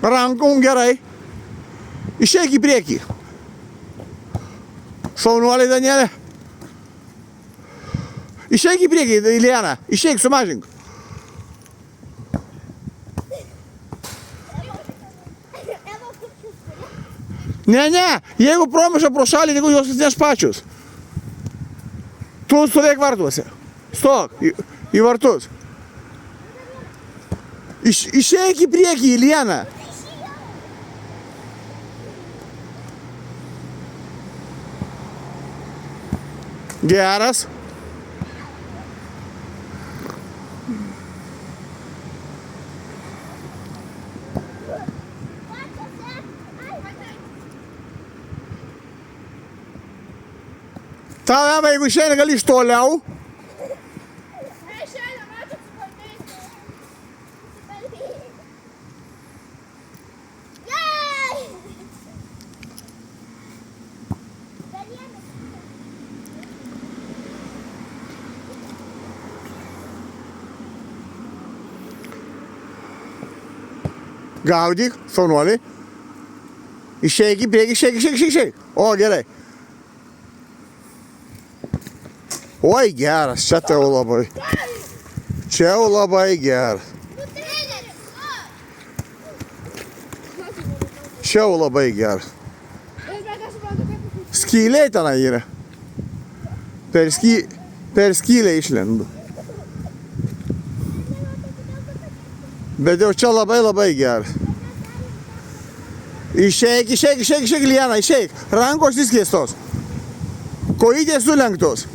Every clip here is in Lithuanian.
Rankom gerai. Išeik į priekį. Šaunuoliai, Danielė. Išeik į priekį, Ilijana. Išeik, sumažink. Ne, jeigu promuša pro šalį, jeigu jos neš pačius. Tu stovėk vartuose. Stok į vartus. Išeik į priekį, Ilijana. Geras. Tau, Eva, jeigu išeina, gali iš toliau. Gaudyk, šaunuoliai. Išeik į priekį, išeik. O, gerai. Oi, geras, čia tai jau labai. Čia jau labai geras. Čia jau labai geras. Skyliai tenai yra. Per skylę išlendu. Bet jau čia labai geras. Išeik, Ilijana, išeik. Rankos įskėstos. Kojytės sulenktos.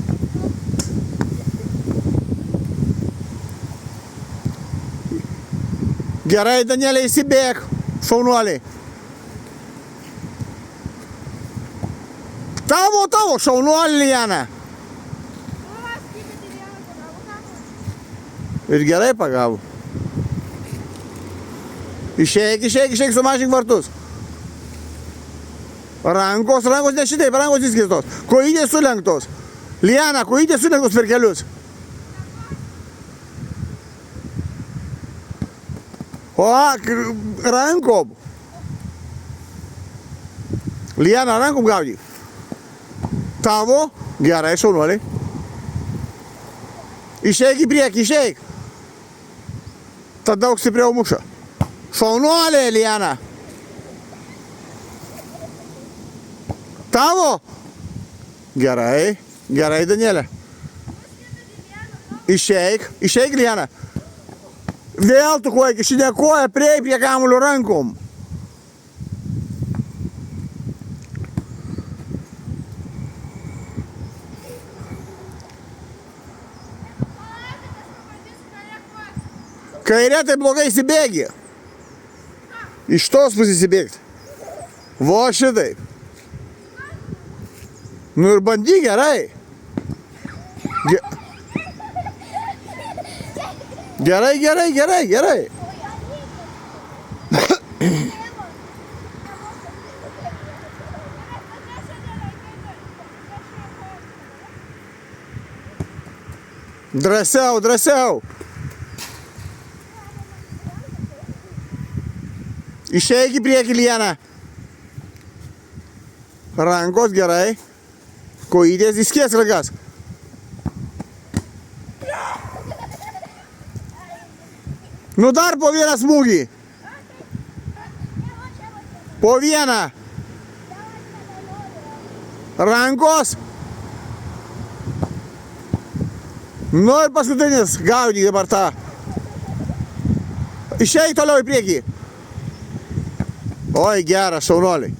Gerai, Danielė, įsibėk, šaunuoliai. Tavo, šaunuolį, Ilijana. Ir gerai pagavo. Išeik, sumažink vartus. Rankos ne šitaip, rankos įskėstos. Kojytės sulenktos. Ilijana, kojytės sulenktos per kelius. O, rankom. Ilijana, rankom gaudyk. Tavo, gerai, šaunuoliai. Išeik į priekį, išeik. Tada daug stipriau muša. Šaunuoliai, Ilijana. Tavo. Gerai, Danielė. Išeik, Ilijana. Vėl tu koja, kišinė koja, prie kamuolio rankom. Kairė tai blogai įsibėgi. Iš tos pusės įsibėgti. Vo šitaip. Nu ir bandyk gerai. Gerai. Drąsiau. Išeik į priekį, Ilijana. Rankos gerai. Kojytės įskės ragas. Nu dar po vieną smūgį. Po vieną. Rankos. Nu ir paskutinis. Gaudyk dabar tą. Išeik toliau į priekį. Oi, geras, šaunuoliai.